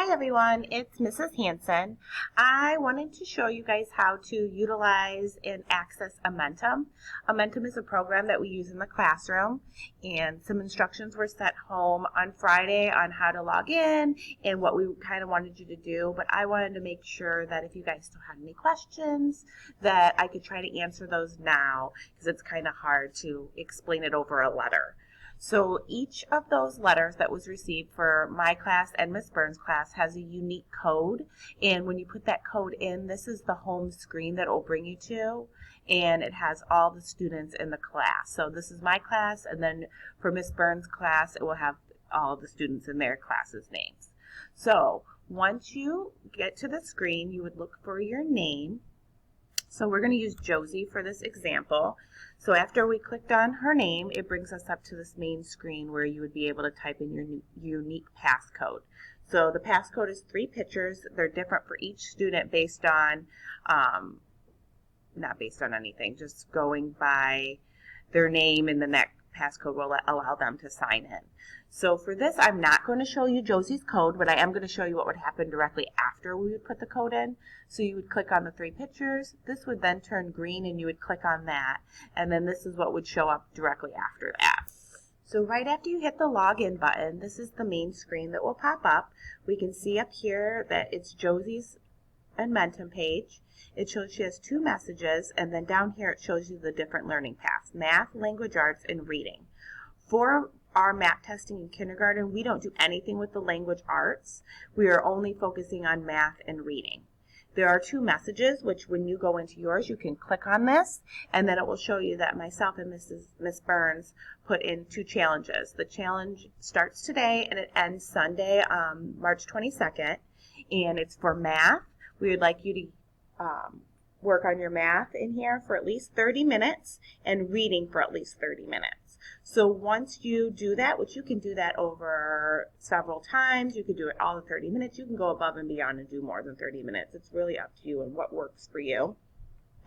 Hi everyone, it's Mrs. Hanson. I wanted to show you guys how to utilize and access Edmentum. Edmentum is a program that we use in the classroom, and some instructions were sent home on Friday on how to log in and what we kind of wanted you to do, but I wanted to make sure that if you guys still had any questions that I could try to answer those now, because it's kind of hard to explain it over a letter. So each of those letters that was received for my class and Miss Burns' class has a unique code, and when you put that code in, this is the home screen that it will bring you to, and it has all the students in the class. So this is my class, and then for Miss Burns' class it will have all the students in their classes' names. So once you get to the screen, you would look for your name. So we're going to use Josie for this example. So after we clicked on her name, it brings us up to this main screen where you would be able to type in your unique passcode. So the passcode is 3 pictures. They're different for each student based on, not based on anything, just going by their name, and then that passcode will allow them to sign in. So for this, I'm not going to show you Josie's code, but I am going to show you what would happen directly after we would put the code in. So you would click on the 3 pictures. This would then turn green, and you would click on that, and then this is what would show up directly after that. So right after you hit the login button, this is the main screen that will pop up. We can see up here that it's Josie's Edmentum page. It shows she has 2 messages, and then down here it shows you the different learning paths: math, language arts, and reading. For our math testing in kindergarten, we don't do anything with the language arts. We are only focusing on math and reading. There are 2 messages, which when you go into yours, you can click on this, and then it will show you that myself and Miss Burns put in 2 challenges. The challenge starts today, and it ends Sunday, March 22nd, and it's for math. We would like you to work on your math in here for at least 30 minutes and reading for at least 30 minutes. So once you do that, which you can do that over several times, you can do it all the 30 minutes, you can go above and beyond and do more than 30 minutes. It's really up to you and what works for you.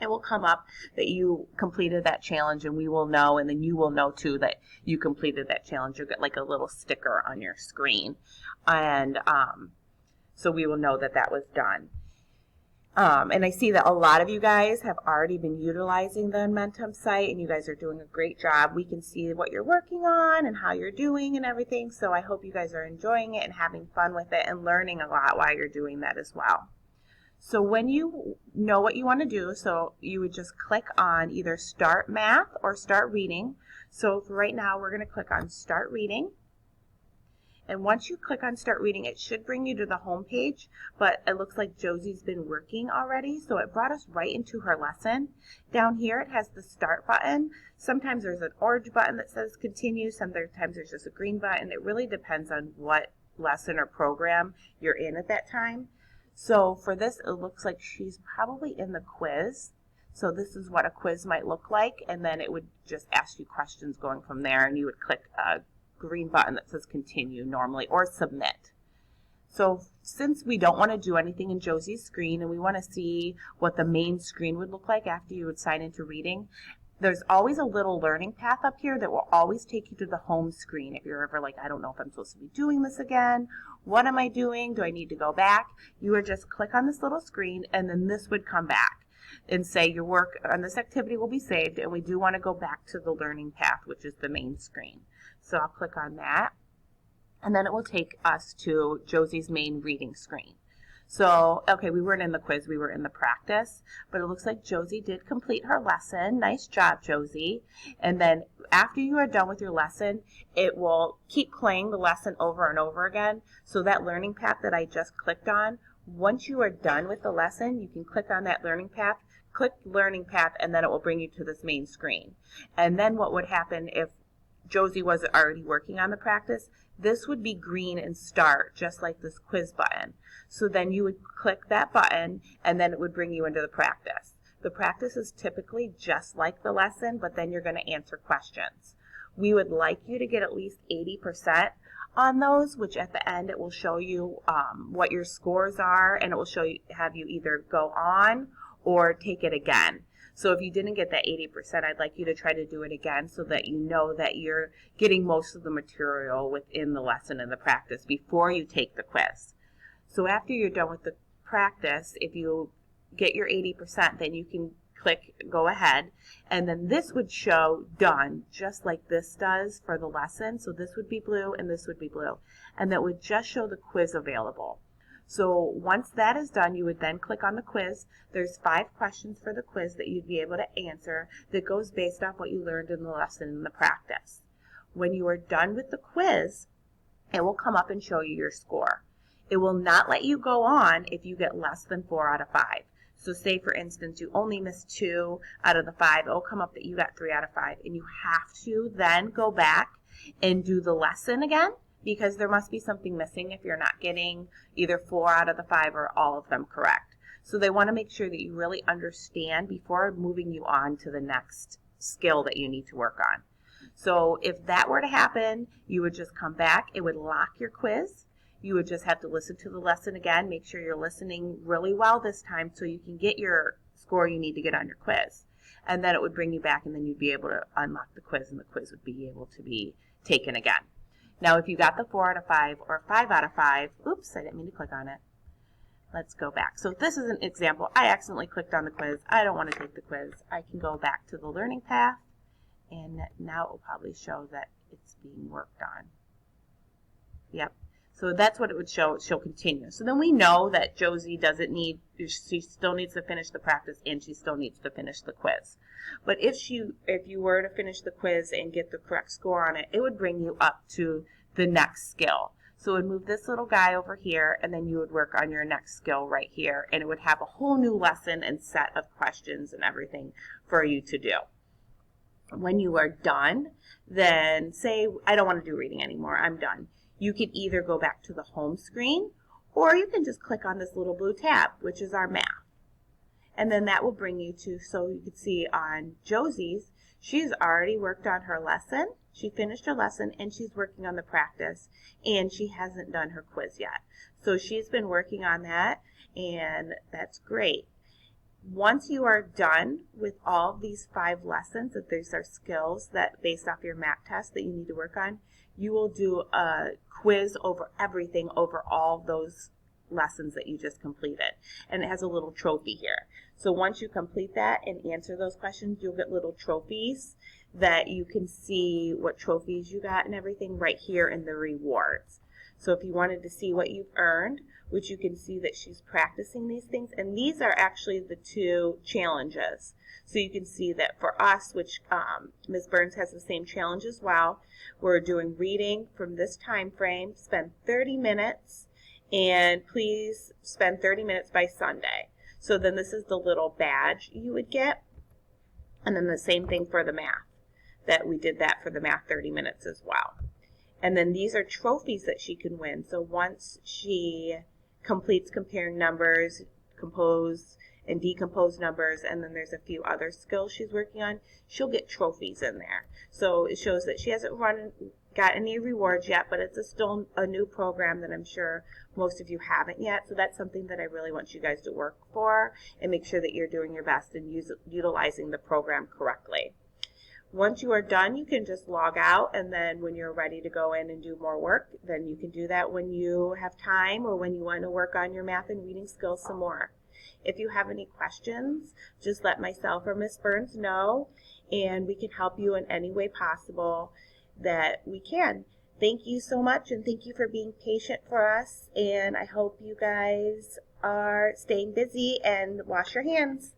It will come up that you completed that challenge, and we will know, and then you will know too that you completed that challenge. You'll get like a little sticker on your screen, and so we will know that that was done. And I see that a lot of you guys have already been utilizing the Edmentum site, and you guys are doing a great job. We can see what you're working on and how you're doing and everything, so I hope you guys are enjoying it and having fun with it and learning a lot while you're doing that as well. So when you know what you want to do, so you would just click on either Start Math or Start Reading. So for right now, we're going to click on Start Reading. And once you click on Start Reading, it should bring you to the home page, but it looks like Josie's been working already, so it brought us right into her lesson. Down here it has the Start button. Sometimes there's an orange button that says Continue, sometimes there's just a green button. It really depends on what lesson or program you're in at that time. So for this, it looks like she's probably in the quiz. So this is what a quiz might look like, and then it would just ask you questions going from there, and you would click green button that says Continue normally, or Submit. So since we don't want to do anything in Josie's screen and we want to see what the main screen would look like after you would sign into reading, there's always a little learning path up here that will always take you to the home screen. If you're ever like, I don't know if I'm supposed to be doing this again, what am I doing, do I need to go back, you would just click on this little screen, and then this would come back and say your work on this activity will be saved, and we do want to go back to the learning path, which is the main screen. So I'll click on that, and then it will take us to Josie's main reading screen. So, okay, we weren't in the quiz, we were in the practice, but it looks like Josie did complete her lesson. Nice job, Josie. And then after you are done with your lesson, it will keep playing the lesson over and over again. So that learning path that I just clicked on, once you are done with the lesson, you can click on that learning path, click learning path, and then it will bring you to this main screen. And then what would happen if Josie was already working on the practice, this would be green and start, just like this quiz button. So then you would click that button, and then it would bring you into the practice. The practice is typically just like the lesson, but then you're going to answer questions. We would like you to get at least 80% on those, which at the end it will show you what your scores are, and it will show you, have you either go on or take it again. So if you didn't get that 80%, I'd like you to try to do it again so that you know that you're getting most of the material within the lesson and the practice before you take the quiz. So after you're done with the practice, if you get your 80%, then you can click go ahead, and then this would show done, just like this does for the lesson. So this would be blue and this would be blue, and that would just show the quiz available. So once that is done, you would then click on the quiz. There's 5 questions for the quiz that you'd be able to answer that goes based off what you learned in the lesson in the practice. When you are done with the quiz, it will come up and show you your score. It will not let you go on if you get less than 4 out of 5. So say, for instance, you only missed 2 out of the 5. It will come up that you got 3 out of 5. And you have to then go back and do the lesson again, because there must be something missing if you're not getting either 4 out of the 5 or all of them correct. So they want to make sure that you really understand before moving you on to the next skill that you need to work on. So if that were to happen, you would just come back. It would lock your quiz. You would just have to listen to the lesson again. Make sure you're listening really well this time so you can get your score you need to get on your quiz. And then it would bring you back, and then you'd be able to unlock the quiz, and the quiz would be able to be taken again. Now, if you got the 4 out of 5 or 5 out of 5, oops, I didn't mean to click on it. Let's go back. So this is an example. I accidentally clicked on the quiz. I don't want to take the quiz. I can go back to the learning path, and now it will probably show that it's being worked on. Yep. So that's what it would show. She'll continue. So then we know that Josie doesn't need, she still needs to finish the practice, and she still needs to finish the quiz. But if you were to finish the quiz and get the correct score on it, it would bring you up to the next skill. So it would move this little guy over here, and then you would work on your next skill right here, and it would have a whole new lesson and set of questions and everything for you to do. When you are done, then say, I don't want to do reading anymore, I'm done. You can either go back to the home screen, or you can just click on this little blue tab, which is our math. And then that will bring you to, so you can see on Josie's, she's already worked on her lesson. She finished her lesson, and she's working on the practice, and she hasn't done her quiz yet. So she's been working on that, and that's great. Once you are done with all of these 5 lessons, that these are skills that based off your math test that you need to work on, you will do a quiz over everything, over all those lessons that you just completed. And it has a little trophy here. So once you complete that and answer those questions, you'll get little trophies that you can see what trophies you got and everything right here in the rewards. So if you wanted to see what you've earned, which you can see that she's practicing these things, and these are actually the 2 challenges. So you can see that for us, which Ms. Burns has the same challenge as well, we're doing reading from this time frame, spend 30 minutes, and please spend 30 minutes by Sunday. So then this is the little badge you would get, and then the same thing for the math, that we did that for the math 30 minutes as well. And then these are trophies that she can win. So once she completes comparing numbers, compose and decompose numbers, and then there's a few other skills she's working on, she'll get trophies in there. So it shows that she hasn't got any rewards yet, but it's still a new program that I'm sure most of you haven't yet. So that's something that I really want you guys to work for and make sure that you're doing your best and utilizing the program correctly. Once you are done, you can just log out, and then when you're ready to go in and do more work, then you can do that when you have time or when you want to work on your math and reading skills some more. If you have any questions, just let myself or Ms. Burns know, and we can help you in any way possible that we can. Thank you so much, and thank you for being patient for us, and I hope you guys are staying busy and wash your hands.